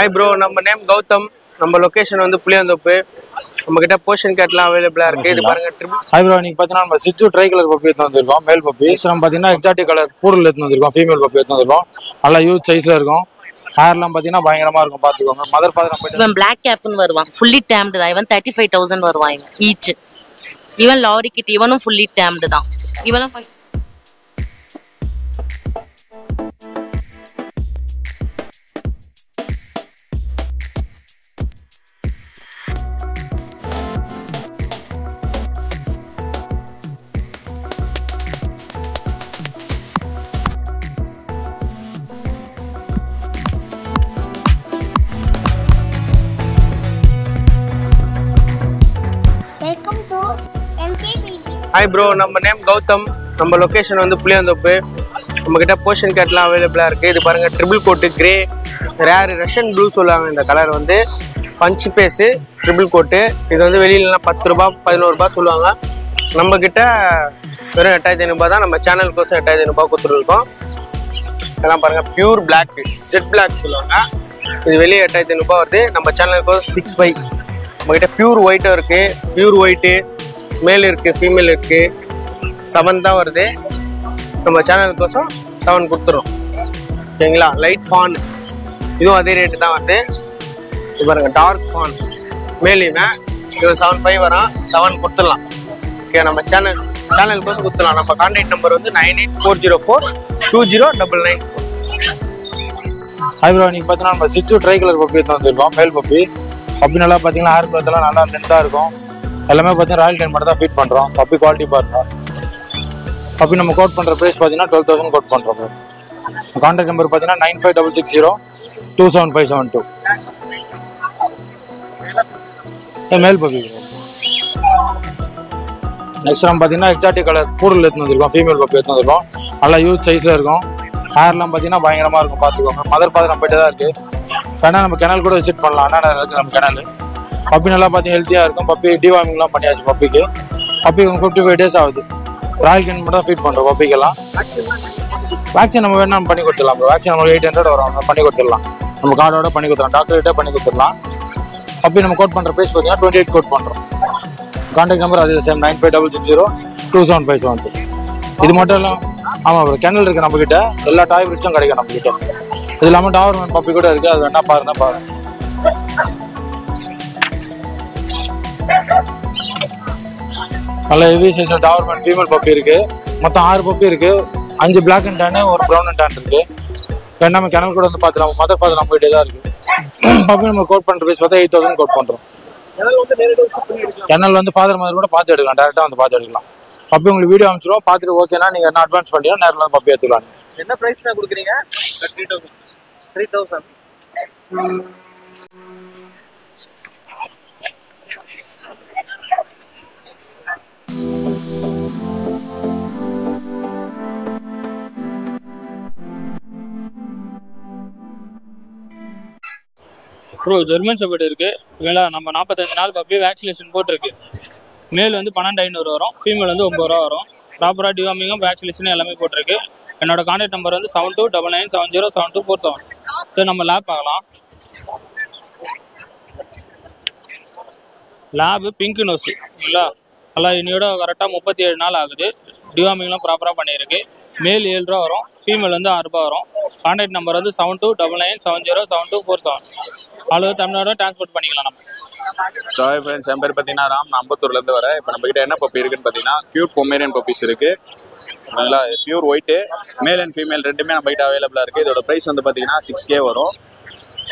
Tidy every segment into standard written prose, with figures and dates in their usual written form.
Hi bro, நம்ம name Gautham. நம்ம location வந்து புளியாந்தோப்பு. நம்ம கிட்ட போர்ஷன் கேட்லாம் அவைலபிளா இருக்கு. இது பாருங்க ட்ரிபிள். Hi bro, நீங்க பாத்தீங்கன்னா நம்ம சிச்சு ட்ரை கலர் பப்பி எடுத்து வந்திருக்கோம். Male puppy. நம்ம பாத்தீங்கன்னா எக்ஸாட்டிக் கலர் பூடல் எடுத்து வந்திருக்கோம். ஃபீமேல் பப்பி எடுத்து வந்திருக்கோம். நல்லா யூத் சைஸ்ல இருக்கும். ஹேர்லாம் பாத்தீங்கன்னா பயங்கரமா இருக்கும் பாத்துக்கோங்க. மதர் ஃபாதர் நம்ம இவன் Black Capனு வருவான். fully tamed தான். இவன் 35000 வருவான் each. இவன் லாரி கிட் இவனும் fully tamed தான். இவனும் Hi bro, நம்ம நேம் கௌதம். நம்ம லொகேஷன் வந்து புளியாந்தோப்பு. நம்ம கிட்ட போர்ஷன் கேட்லாம் அவைலபிளா இருக்கு. இது பாருங்க triple coat grey rare Russian blue சொல்லுவாங்க. இந்த கலர் வந்து பஞ்ச் பேஸ் ட்ரிபிள் கோட். இது வந்து வெளியிலலாம் 10 ரூபாய் 11 ரூபாய் சொல்லுவாங்க. நம்ம கிட்ட வெறும் 8500 தான். நம்ம சேனல் கோசம் 8500 கொடுத்துருக்கோம். இதெல்லாம் பாருங்க பியூர் பிளாக் ஜெட் பிளாக் சொல்லுவாங்க. இது வெளியே 8500 வருது. நம்ம சேனல் கோசம் 65. நம்ம கிட்ட பியூர் ஒயிட்டும் இருக்கு. பியூர் ஒயிட்டு மேல் இருக்கு ஃபீமேல் இருக்கு. 7 தான் வருது. நம்ம சேனலுக்கோசம் 7 கொடுத்துரும். ஓகேங்களா? லைட் ஃபான் இதுவும் அதே ரேட்டு தான் வருது. இது பாருங்க டார்க் ஃபான் மேல் இவன் இது 75 வரும். 7 கொடுத்துடலாம். ஓகே, நம்ம சேனலுக்கோசம் கொடுத்துடலாம். நம்ம கான்டாக்ட் நம்பர் வந்து 9840420999. Hi bro, நீங்க பாத்தீங்கன்னா நம்ம சிச்சு ட்ரை கலர் பப்பி எடுத்து வந்திருக்கோம். Male puppy. பப்பி நல்லா பாத்தீங்கன்னா ஹேர் க்ரோத் எல்லாம் நல்லா லென்த்தா இருக்கும். எல்லாமே பார்த்தீங்கன்னா ராயல் டைன் மட்டும் தான் ஃபீட் பண்ணுறோம். பப்பி குவாலிட்டி பாருங்கள். பப்பி நம்ம கோட் பண்ணுற ப்ரைஸ் பார்த்தீங்கன்னா 12000 கோட் பண்ணுறோம். கான்டாக்ட் நம்பர் பார்த்தீங்கன்னா 9566027572. Male puppy. நெக்ஸ்ட் நம்ம பார்த்தீங்கன்னா எக்ஸாட்டிக் கலர் பூடல் எடுத்து வந்திருக்கோம். ஃபீமேல் பப்பி எடுத்து வந்திருக்கோம். நல்லா யூத் சைஸில் இருக்கும். ஹேர்லாம் பார்த்தீங்கன்னா பயங்கரமாக இருக்கும் பார்த்துக்கோங்க. மதர் ஃபாதர் நம்ம போய்ட்டு தான் இருக்குது. வேணால் நம்ம கெனல் கூட விசிட் பண்ணலாம். ஆனால் இருக்குது நம்ம கெனல். பப்பி நல்லா பார்த்தீங்கன்னா ஹெல்த்தியாக இருக்கும். பப்பி டிவார்மிங்லாம் பண்ணியாச்சு பப்பிக்கு. பப்பி 55 டேஸ் ஆகுது. ராயல் கேன் மட்டும் தான் ஃபீட் பண்ணுறோம் பப்பிக்கெல்லாம். வேக்சின் நம்ம வேணா பண்ணி கொடுத்துடலாம். வேக்சின் நம்ம 800 வரும். நம்ம பண்ணி கொடுத்துடலாம். நம்ம கார்டோட பண்ணி கொடுத்துடலாம். டாக்டர்கிட்ட பண்ணி கொடுத்துடலாம். பப்பி நம்ம கோட் பண்ணுற ப்ரைஸ் பார்த்தீங்கன்னா 28 கோட் பண்ணுறோம். கான்டாக்ட் நம்பர் அதே சேம் 9566027572. இது மட்டும் இல்லை. ஆமாம் ப்ரோ, கெனல் இருக்குது நம்மக்கிட்ட. எல்லா டாய் பிரிட்ஸும் கிடைக்கும் நம்மக்கிட்ட. இது இல்லாமல் டாவர்மேன் பப்பி கூட இருக்குது. அது வேணா பாருங்க. நல்ல ஹெவி சைஸ்ல டாவர்மேன் ஃபீமேல் பப்பி இருக்கு. மொத்தம் 6 பப்பி இருக்கு. 5 பிளாக் அண்ட் டேன், ஒரு ப்ரௌன் அண்ட் டேன் இருக்கு. வேணாம கெனல் கூட வந்து பார்த்துலாம். மதர் ஃபாதர் நம்ம கிட்டே தான் இருக்கு. பப்பி நம்ம கோட் பண்ற ப்ரைஸ் பார்த்தா 8000 கோட் பண்றோம். கெனல் வந்து ஃபாதர் மதர் கூட பார்த்து எடுக்கலாம். டேரக்டா வந்து பார்த்து எடுக்கலாம். பப்பி உங்களுக்கு வீடியோ அனுப்பிச்சிடுவோம். பார்த்துட்டு ஓகேனா நீங்க என்ன அட்வான்ஸ் பண்ணிட்டீங்கன்னா நேரில் வந்து பப்பி எடுத்துக்கலாம். என்ன பிரைஸ் தான் கொடுக்குறீங்க? 3000. ப்ரோ ஜெர்மன் ஷெப்பர்ட் இருக்கு. ஓகேங்களா? நம்ம 45 நாள் பப்பி வேக்சினேஷன் போட்டிருக்கு. மேல் வந்து 12500 வரும். ஃபீமேல் வந்து 9 ரூபா வரும். ப்ராப்பராக டிவார்மிங்கும் வேக்சினேஷனும் எல்லாமே போட்டிருக்கு. என்னோட கான்டாக்ட் நம்பர் வந்து 7299707247. சரி, நம்ம லேப் பார்க்கலாம். Lab pink nose. இல்லைங்களா? நல்லா இன்னையோட கரெக்டாக 37 நாள் ஆகுது. டிவார்மிங்லாம் ப்ராப்பராக பண்ணியிருக்கு. மேல் 7 ரூபா வரும். ஃபீமேல் வந்து 6 ரூபா வரும். கான்டாக்ட் நம்பர் வந்து 7299707247. ஆல் தமிழ்நாடு டிரான்ஸ்போர்ட் பண்ணிக்கலாம் நம்ம. ஜாய் ஃப்ரெண்ட்ஸ், என் பேர் பார்த்தீங்கன்னா ராம். நான் அம்பத்தூர்லேருந்து வரேன். இப்போ நம்ம கிட்ட என்ன பப்பி இருக்குன்னு பார்த்தீங்கன்னா கியூட் பொமேரியன் பப்பீஸ் இருக்குது. நல்லா pure white male and female ரெண்டுமே நம்ம கிட்ட அவைலபிளாக இருக்குது. இதோட ப்ரைஸ் வந்து பார்த்தீங்கன்னா 6K வரும்.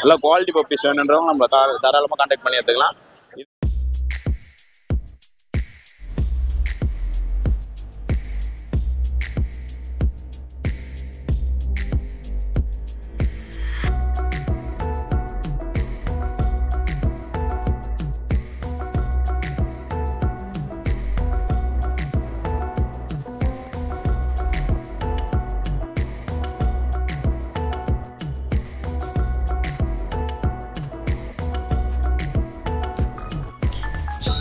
நல்லா குவாலிட்டி பப்பீஸ் வேணுன்றவங்க நம்ம தாராளமாக கான்டாக்ட் பண்ணி எடுத்துக்கலாம்.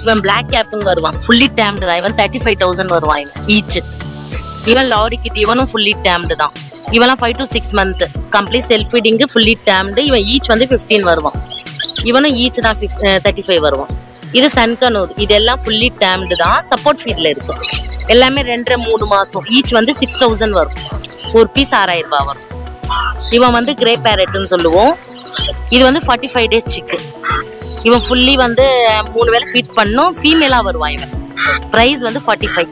இவன் Black Capனு வருவான். fully tamed தான். இவன் 35000 வருவான் each. இவன் லாரி கிட் இவனும் fully tamed தான். இவெல்லாம் 5 to 6 month complete self feeding fully tamed. இவன் ஈச் வந்து 15 வருவான். இவனும் ஈச் தான் 35 வருவான். இது சன்கனூர், இதெல்லாம் ஃபுல்லி டேம்டு தான், சப்போர்ட் ஃபீட்ல இருக்கு. எல்லாமே 2.5-3 மாசம். ஈச் வந்து 6000 வரும். ஒரு பீஸ் 6000 ரூபாய் வரும். இவன் வந்து கிரே பேரட்னு சொல்லுவோம். இது வந்து 45 days சிக்கு. இவன் ஃபுல்லி வந்து 3 வேளை ஃபீட் பண்ணும். ஃபீமேலா வருவான். இவன் பிரைஸ் வந்து 45.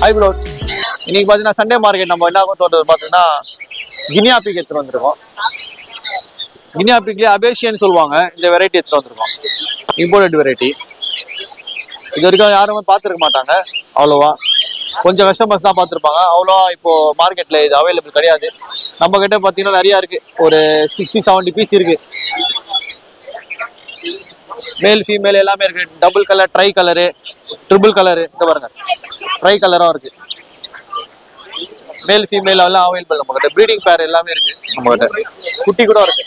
ஹாய் ப்ரோ, இன்னைக்கு பார்த்தீங்கன்னா சண்டே மார்க்கெட் நம்ம என்ன தோட்டத்தில் பார்த்தீங்கன்னா கினியா பிக் எடுத்துகிட்டு வந்திருக்கோம். கினியா பிக்லேயே அபேஷியன்னு சொல்லுவாங்க. இந்த வெரைட்டி எடுத்துகிட்டு வந்திருக்கோம், இம்போர்ட்டட் வெரைட்டி. இது வரைக்கும் யாருமே பார்த்துருக்க மாட்டாங்க அவ்வளோவா. கொஞ்சம் கஸ்டமர்ஸ் தான் பார்த்துருப்பாங்க. அவ்வளோவா இப்போ மார்க்கெட்டில் இது அவைலபிள் கிடையாது. நம்ம கிட்ட பார்த்தீங்கன்னா நிறையா இருக்குது. ஒரு 60-70 பீஸ் இருக்குது. மேல் ஃபீமேல் எல்லாமே இருக்கு. Double colour, try colour, triple colour, இங்க பாருங்க ட்ரை கலரும் இருக்கு. மேல் ஃபீமேல் எல்லாம் அவைலபிள் நம்ம கிட்ட. ப்ரீடிங் பேர் எல்லாமே இருக்கு நம்ம கிட்ட. குட்டி கூட இருக்கு.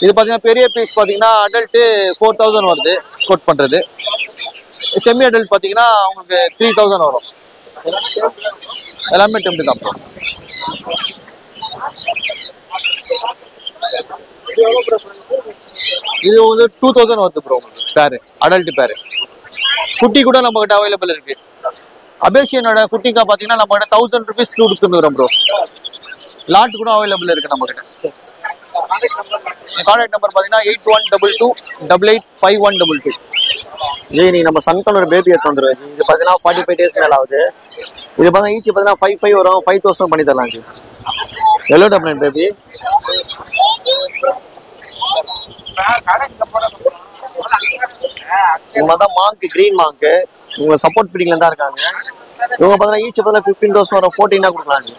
இது பாத்தீங்கன்னா பெரிய பீஸ் பாத்தீங்கன்னா அடல்ட் 4000 வருது கோட் பண்றது. செமி அடல்ட் பாத்தீங்கன்னா உங்களுக்கு 3000 வரும். எல்லாமே டெம்ப்ட் தான். இது வந்து 2000 வருது ப்ரோ பேரு, அடல்ட் பேரு. குட்டி கூட நம்ம கிட்ட அவைலபிள் இருக்கு. அபேஷியனோட குட்டிக்கா பாத்தீங்கன்னா நம்ம கிட்ட 1000 rupees கொடுத்துருக்கோம் ப்ரோ. லாட் கூட அவைலபிள் இருக்கு நம்ம கிட்ட. கான்டாக்ட் நம்பர் பாத்தீங்கன்னா 8122885122. ஜி நீ நம்ம சன்கனூர் பேபி எடுத்து வந்துருவேன் ஜி. இது பார்த்தீங்கன்னா 45 days மேலே ஆகுது. இது பார்த்தீங்கன்னா ஈச் பார்த்தீங்கன்னா 5,500 வரும். 5000 பண்ணி தரலாம் ஜி. Yellow டப்ளைன் baby. இவங்க தான் மாங்க், கிரீன் மாங்க். இவங்க சப்போர்ட் ஃபீடிங்ல தான் இருக்காங்க. இவங்க பார்த்தீங்கன்னா ஈச் பார்த்தீங்கன்னா 15,000 வரும். 14 கொடுக்கலாம் ஜி.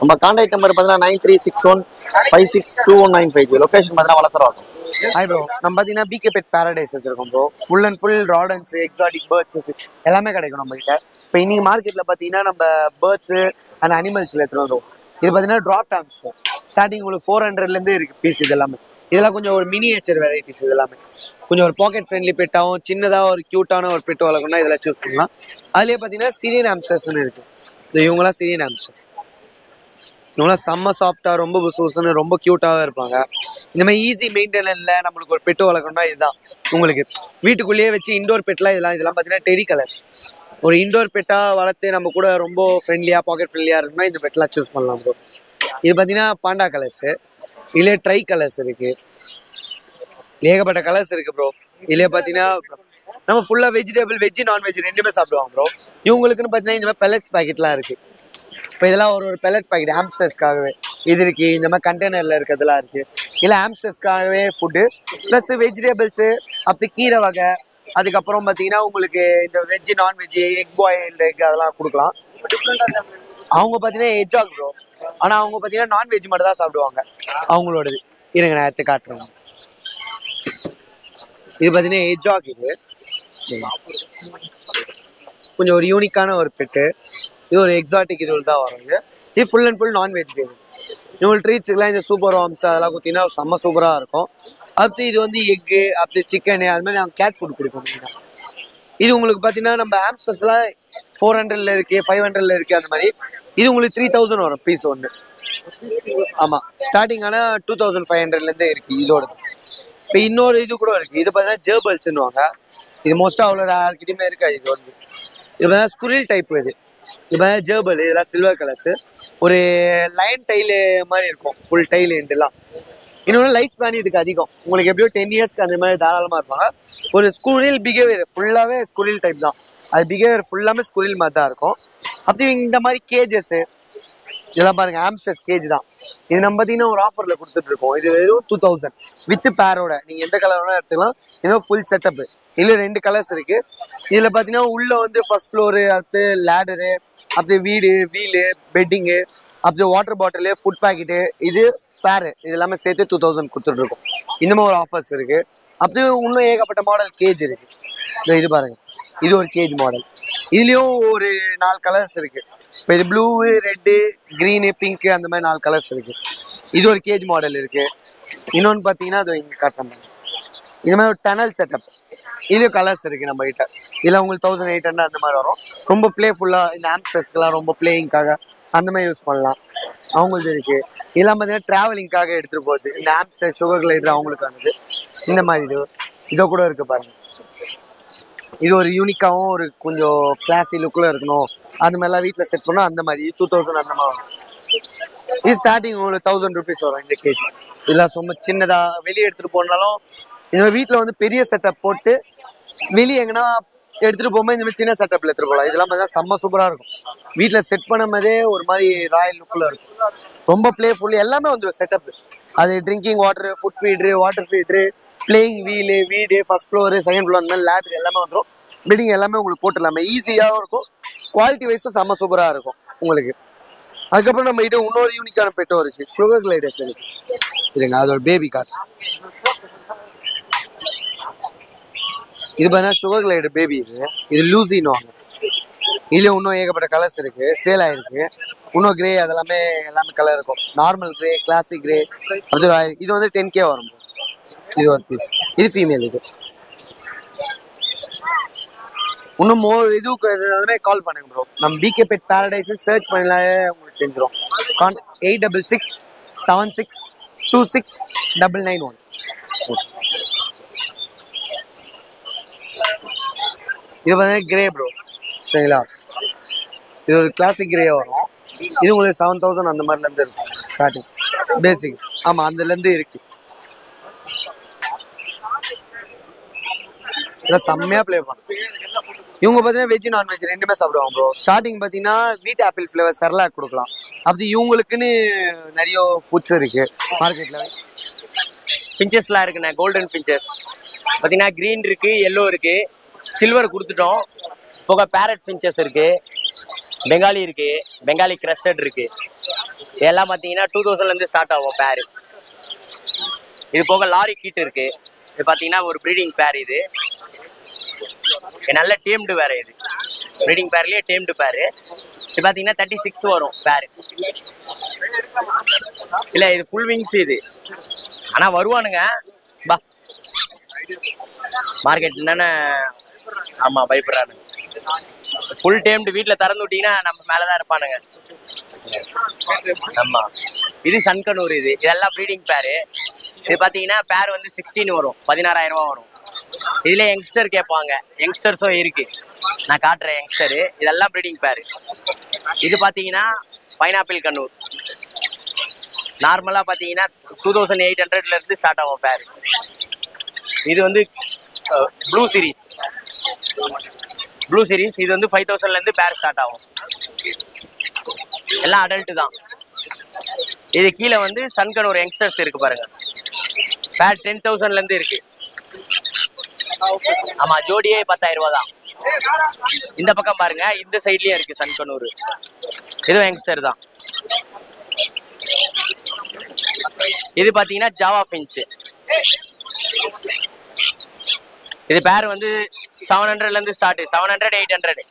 நம்ம கான்டாக்ட் நம்பர் பார்த்தீங்கன்னா 9361562195. லொகேஷன் பார்த்தீங்கன்னா வளசரவாக்கம். ஹாய் ப்ரோ, நம்ம பார்த்தீங்கன்னா பிகே பெட் பேரடைஸ் வச்சிருக்கோம் bro. Full and full rodents, exotic birds எல்லாமே கிடைக்கும் நம்ம கிட்ட. இப்போ இன்னைக்கு மார்க்கெட்டில் பார்த்தீங்கன்னா நம்ம பேர்ட்ஸு அண்ட் அனிமல்ஸில் எடுத்துகிட்டு வந்தோம். இது பார்த்தீங்கன்னா ட்ராப் டாம்ஸ் ஸ்டார்டிங் உங்களுக்கு 400லேருந்து இருக்குது பீஸ். இது எல்லாமே இதெல்லாம் கொஞ்சம் ஒரு மினியேச்சர் வெரைட்டிஸ். இது எல்லாமே கொஞ்சம் ஒரு பாக்கெட் ஃப்ரெண்ட்லி பெட்டாகவும் சின்னதாக ஒரு க்யூட்டான ஒரு பெட் வளர்க்கணும்னா இதெல்லாம் சூஸ் பண்ணலாம். அதுலேயே பார்த்தீங்கன்னா சிரியன் ஆம்ஸ்டர்ஸ்ன்னு இருக்குது. இவங்களாம் சிரியன் ஆம்ஸ்டர்ஸ். இவங்களாம் செம்ம சாஃப்டாக, ரொம்ப புசுன்னு, ரொம்ப க்யூட்டாக இருப்பாங்க. இந்த மாதிரி ஈஸி மெயின்டெனன்ஸில் நம்மளுக்கு ஒரு பெட்டு வளர்க்கணும்னா இதுதான். உங்களுக்கு வீட்டுக்குள்ளேயே வச்சு இண்டோர் பெட்லாம் இதெல்லாம் பார்த்தீங்கன்னா டெரி கலர்ஸ். ஒரு இண்டோர் பெட்டாக வளர்த்து நம்ம கூட ரொம்ப ஃப்ரெண்ட்லியாக, பாக்கெட் ஃப்ரெண்ட்லியாக இருக்குன்னா இந்த பெட்லாம் சூஸ் பண்ணலாம் ப்ரோ. இது பார்த்தீங்கன்னா பாண்டா கலர்ஸு. இதிலே ட்ரை கலர்ஸ் இருக்குது. ஏகப்பட்ட கலர்ஸ் இருக்குது ப்ரோ. இதிலே பார்த்தீங்கன்னா நம்ம ஃபுல்லாக வெஜிடபிள், வெஜ் நான்வெஜ் ரெண்டுமே சாப்பிடுவாங்க ப்ரோ. இவங்களுக்குன்னு பார்த்தீங்கன்னா இந்த மாதிரி பெல்லட்ஸ் பாக்கெட்லாம் இருக்குது. இப்போ இதெல்லாம் ஒரு பெல்லட் பாக்கெட் ஹாம்ஸ்டர்ஸ்க்காகவே இது இருக்குது. இந்த மாதிரி கண்டெய்னரில் இருக்கிறதுலாம் இருக்குது. இல்லை ஹாம்ஸ்டர்ஸ்க்காகவே ஃபுட்டு ப்ளஸ் வெஜிடபிள்ஸு, அப்படி கீரை வகை, அதுக்கப்புறம் பார்த்தீங்கன்னா உங்களுக்கு இந்த veg non veg, egg boiled egg அதெல்லாம் கொடுக்கலாம். அவங்க பார்த்தீங்கன்னா எஜ்ஜாக் ப்ரோ. ஆனால் அவங்க பார்த்தீங்கன்னா நான்வெஜ் மட்டும் தான் சாப்பிடுவாங்க அவங்களோடது. இருங்க நான் எடுத்து காட்டுறேன். இது பார்த்தீங்கன்னா எஜ்ஜாக். இது கொஞ்சம் ஒரு யூனிக்கான ஒரு பெட்டு. இது ஒரு எக்ஸாட்டிக் இது தான் வரும். இது full and full non veg baby. இவங்களுக்கு ட்ரீட்ஸுக்கெலாம் இந்த சூப்பர் வார்ம்ஸ் அதெல்லாம் கொடுத்தீங்கன்னா செம்ம சூப்பராக இருக்கும். அப்படி இது வந்து எக்கு, அப்படி சிக்கனு, அது மாதிரி நாங்கள் கேட் ஃபுட் கொடுப்போம். இது உங்களுக்கு பார்த்தீங்கன்னா நம்ம ஹாம்ஸ்டர்ஸ்லாம் 400ல் இருக்குது, 500ல் இருக்குது. அந்த மாதிரி இது உங்களுக்கு 3000 வரும் பீஸ் ஒன்று. ஆமாம், ஸ்டார்டிங் ஆனால் 2500லேருந்தே இருக்குது இதோட. இப்போ இன்னொரு இது கூட இருக்குது. இது பார்த்தீங்கன்னா ஜேர்பல்ஸ்ன்னுவாங்க. இது மோஸ்ட்டாக அவ்வளோ யார்கிட்டையுமே இருக்காது. இது வந்து இது பார்த்தீங்கன்னா ஸ்குரில் டைப். இது இப்போ ஜேர்பல், இதெல்லாம் சில்வர் கலர்ஸு. ஒரு லைன் டைலு மாதிரி இருக்கும், ஃபுல் டைல் எண்டெல்லாம். இன்னொன்று லைஃப் ஸ்பேன் இதுக்கு அதிகம். உங்களுக்கு எப்படியோ 10 இயர்ஸ்க்கு அந்த மாதிரி தாராளமாக இருப்பாங்க. ஒரு ஸ்குரில் பிஹேவியர் ஃபுல்லாகவே ஸ்குரில் டைப் தான். அது பிஹேவியர் ஃபுல்லாமே ஸ்குரில் மாதிரி தான் இருக்கும். அப்படி இந்த மாதிரி கேஜஸ்ஸு இதெல்லாம் பாருங்க, ஹாம்ஸ்டர்ஸ் கேஜ் தான். இது நம்ம பார்த்தீங்கன்னா ஒரு ஆஃபரில் கொடுத்துட்ருக்கோம். இது வெறும் 2000 வித் பேரோட. நீங்கள் எந்த கலர் வேணால் எடுத்துக்கலாம். இதோ ஃபுல் செட்டப்பு. இதில் 2 கலர்ஸ் இருக்குது. இதில் பார்த்தீங்கன்னா உள்ளே வந்து ஃபர்ஸ்ட் ஃப்ளோரு, அடுத்து லேடரு, அப்படி வீடு, வீலு, பெட்டிங்கு, அப்படி வாட்டர் பாட்டிலு, ஃபுட் பேக்கெட்டு, இது பேரு, இது எல்லாமே சேர்த்து 2000 கொடுத்துட்ருக்கோம். இந்த மாதிரி ஒரு ஆஃபர்ஸ் இருக்குது. அப்படியே இன்னும் ஏகப்பட்ட மாடல் கேஜ் இருக்குது. இது பாருங்கள், இது ஒரு கேஜ் மாடல். இதுலேயும் ஒரு 4 கலர்ஸ் இருக்குது. இப்போ இது ப்ளூ, ரெட்டு, க்ரீனு, பிங்க்கு அந்த மாதிரி 4 கலர்ஸ் இருக்குது. இது ஒரு கேஜ் மாடல் இருக்குது. இன்னொன்று பார்த்தீங்கன்னா அது இங்கே காட்டுறாங்க. இது மாதிரி ஒரு டனல் செட்டப். இது கலர்ஸ் இருக்குது நம்ம கிட்ட. இதில் உங்களுக்கு 1800 அந்த மாதிரி வரும். ரொம்ப ப்ளேஃபுல்லாக இந்த ஆம்ஸ்டர்ஸ்க்கெலாம் ரொம்ப பிளேயிங்காக அந்த மாதிரி யூஸ் பண்ணலாம். அவங்களுக்கு இருக்குது. இதெல்லாம் பார்த்தீங்கன்னா ட்ராவலிங்காக எடுத்துகிட்டு போகுது. இந்த ஆம்ஸ்டர், சுகர் கிளைடர் அவங்களுக்கானது. இந்த மாதிரி இதோ கூட இருக்குது பாருங்கள். இது ஒரு யூனிக்காகவும் ஒரு கொஞ்சம் கிளாஸி லுக்கில் இருக்கணும் அந்த மாதிரிலாம் வீட்டில் செட் பண்ணோம். அந்த மாதிரி 2000 அந்த மாதிரி வரும். இது ஸ்டார்டிங் உங்களுக்கு 1000 ருபீஸ் வரும் இந்த கேஜி. இதெல்லாம் ரொம்ப சின்னதாக வெளியே எடுத்துகிட்டு போனாலும் இந்த மாதிரி வீட்டில் வந்து பெரிய செட்டப் போட்டு வெளியே எங்கன்னா எடுத்துகிட்டு போகும்போது இந்த மாதிரி சின்ன செட்டப்பில் எடுத்துகிட்டு போகலாம். இதெல்லாம் பார்த்தா செம்ம சூப்பராக இருக்கும். வீட்டில் செட் பண்ணும் போதே ஒரு மாதிரி ராயல் லுக்கில் இருக்கும். ரொம்ப பிளேஃபுல் எல்லாமே வந்துடும் செட்டப். அது drinking water, food feeder, water feeder, playing wheel, வீடு, ஃபர்ஸ்ட் ஃப்ளோரு, செகண்ட் ஃப்ளோர், அந்த மாதிரி லேட்ரு எல்லாமே வந்துடும். பில்டிங் எல்லாமே உங்களுக்கு போட்டுடலாமே. ஈஸியாகவும் இருக்கும். குவாலிட்டி வைஸும் செம்ம சூப்பராக இருக்கும் உங்களுக்கு. அதுக்கப்புறம் நம்ம கிட்ட இன்னொரு யூனிக்கான பெட்டோ இருக்குது. சுகர் கிளைடர்ஸ் இருக்குது. இல்லைங்க அதோட பேபி கார். இது பார்த்தீங்கன்னா சுகர் கிளைடர் பேபி. இது லூசின்னு வாங்க. இதுலேயும் இன்னும் ஏகப்பட்ட கலர்ஸ் இருக்குது. சேல் ஆகிருக்கு. இன்னும் கிரே அதெல்லாமே எல்லாமே கலர் இருக்கும். நார்மல் கிரே, கிளாசிக் கிரே அப்படி. இது வந்து 10K வரும். இது ஒரு பீஸ். இது ஃபீமேல். இது இன்னும் இதுக்கு எதுனாலுமே கால் பண்ணுங்க ப்ரோ. நம்ம பிகே பெட் பேரடைஸ் சர்ச் பண்ணலாவே உங்களுக்கு தெரிஞ்சிடும். 8667626991. இது பார்த்தீங்கன்னா கிரே ப்ரோ. சரிங்களா? இது ஒரு கிளாசிக் கிரே வரும். இது உங்களுக்கு 7000 அந்த மாதிரிலேருந்து இருக்கும் ஸ்டார்டிங் பேசிக். ஆமாம் அதுலேருந்து இருக்கு. இதெல்லாம் செம்மையாக ப்ளே பண்ணும். இவங்க பார்த்தீங்கன்னா வெஜ் நான்வெஜ் ரெண்டுமே சாப்பிடுவாங்க ப்ரோ. ஸ்டார்டிங் பார்த்தீங்கன்னா வீட் ஆப்பிள் ஃப்ளேவர் செர்லாக் கொடுக்கலாம். அப்படி இவங்களுக்குன்னு நிறைய ஃபுட்ஸ் இருக்குது மார்க்கெட்டில். பிஞ்சஸ்லாம் இருக்குண்ணே. கோல்டன் பிஞ்சஸ் பார்த்தீங்கன்னா க்ரீன் இருக்குது, எல்லோ இருக்குது, சில்வர் கொடுத்துட்டோம். போக பேரட் பிஞ்சஸ் இருக்குது, பெங்காலி இருக்குது, பெங்காலி கிரஸ்டட் இருக்குது. இதெல்லாம் பார்த்தீங்கன்னா 2000லேருந்து ஸ்டார்ட் ஆகும் பேர். இது போக லாரி கீட் இருக்குது. இது பார்த்தீங்கன்னா ஒரு ப்ரீடிங் பேர். இது நல்ல டேம்டு வேறு. இது ப்ரீடிங் பேர்லேயே டேம்டு பேர். இது பார்த்தீங்கன்னா 36 வரும் பேர். இல்லை இது ஃபுல் விங்ஸ் இது. ஆனால் வருவானுங்க பா மார்க்கெட் என்னென்ன. ஆமாம் பயப்படுறானுங்க. ஃபுல் டேம்டு வீட்டில் திறந்து விட்டீங்கன்னா நம்ம மேலே தான் இருப்பானுங்க. ஆமாம். இது சன்கனூர். இதெல்லாம் ப்ரீடிங் பேரு. இது பார்த்தீங்கன்னா பேர் வந்து 16 வரும். 16000 வரும். இதில் யங்ஸ்டர் கேட்பாங்க. யங்ஸ்டர்ஸும் இருக்கு. நான் காட்டுறேன் யங்ஸ்டரு. இதெல்லாம் ப்ரீடிங் பேரு. இது பார்த்தீங்கன்னா பைனாப்பிள் கண்ணூர். நார்மலாக பார்த்தீங்கன்னா 2800லேருந்து ஸ்டார்ட் ஆகும் பேர். இது வந்து ப்ளூ சீரீஸ். இது வந்து 5000லேருந்து பேர் ஸ்டார்ட் ஆகும். எல்லாம் அடல்ட்டு தான். இது கீழே வந்து சன்கனூர் யங்ஸ்டர்ஸ் இருக்கு பாருங்க. பேர் 10,000லேருந்து இருக்கு. ஆமா ஜோடியே 10,000 தான். இந்த பக்கம் பாருங்க, இந்த சைட்லயே இருக்கு சன்கனூர். இதுவும் யங்ஸ்டர் தான். இது பாத்தீங்கன்னா ஜாவா பிஞ்ச். இது பேர் வந்து 700லேருந்து ஸ்டார்ட். 700, 800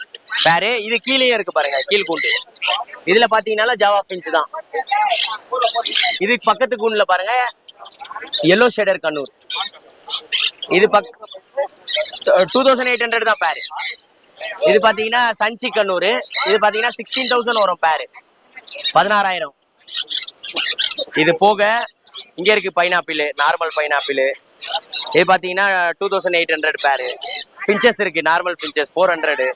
பேரு. இது கீழேயே இருக்கு பாருங்க, கீழ் கூண்டு. இதுல பாத்தீங்கன்னா ஜாவா பிஞ்ச் தான். இது பக்கத்து கூண்டுல பாருங்க எல்லோ ஷேடர் கண்ணூர். இது 2800 தான் பேரு. இது பாத்தீங்கன்னா சன்சி கண்ணூர். இது பாத்தீங்கன்னா 16,000 வரும் பேரு. 16,000. இது போக இங்க இருக்கு பைனாப்பிள், நார்மல் பைனாப்பிள். இது பாத்தீங்கன்னா 2800 பேரு. பிஞ்சஸ் இருக்கு, நார்மல் பிஞ்சஸ் 400.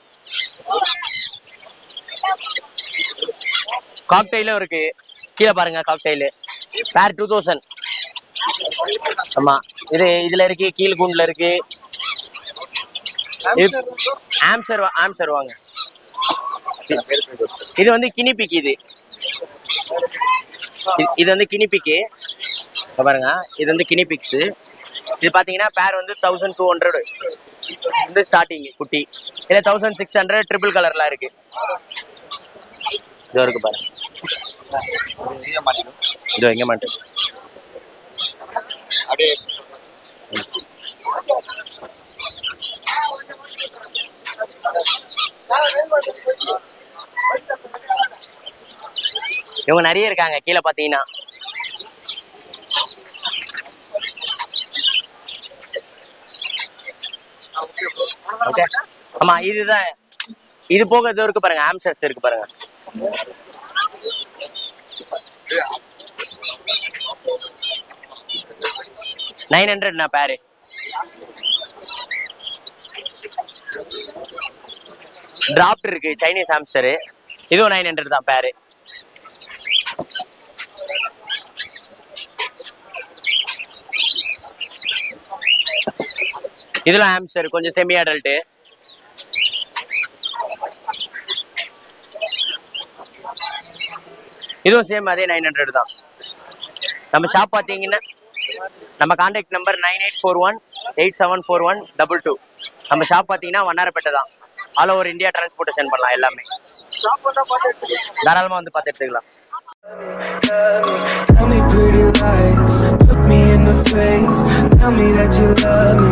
காக்டெயிலும் இருக்கு. கீழே பாருங்க காக்டெயில் பேர் 2000. ஆமா இதுல இருக்கு, கீழ் கூண்டுல இருக்கு. ஆம்சர் வாங்க. இது வந்து கினிபிக். இது வந்து கினிபிக்கு பாருங்க. இது வந்து கினிபிக்ஸ். இது பாத்தீங்கன்னா பேர் வந்து 1200 வந்து ஸ்டார்டிங் குட்டி. இதுல 1600 ட்ரிபிள் கலர்ல இருக்கு. இது இருக்கு பாருங்க. இது எங்க மாட்டேன் அப்படியே. இவங்க நிறைய இருக்காங்க கீழே பார்த்தீங்கன்னா. ஓகே ஆமா இதுதான். இது போக இது இருக்கு பாருங்க, ஆம்ஸ்டர்ஸ் இருக்கு பாருங்க. $900 பேரு. டிராப்ட் இருக்கு சைனீஸ் ஆம்ஸ்டர், இதுவும் 900 தான் பேரு. இதுல ஆம்ஸ்டர் கொஞ்சம் செமி அடல்ட். இதுவும் சேம் அதே 900 தான். நம்ம ஷாப் பார்த்தீங்கன்னா நம்ம கான்டாக்ட் நம்பர் 9841874122. நம்ம ஷாப் பார்த்தீங்கன்னா வண்ணாரப்பேட்டை தான். ஆல் ஓவர் இந்தியா டிரான்ஸ்போர்ட்டேஷன் பண்ணலாம். எல்லாமே தாராளமாக வந்து பார்த்து எடுத்துக்கலாம். Tell me pretty lies, look me in the face, tell me that you love me.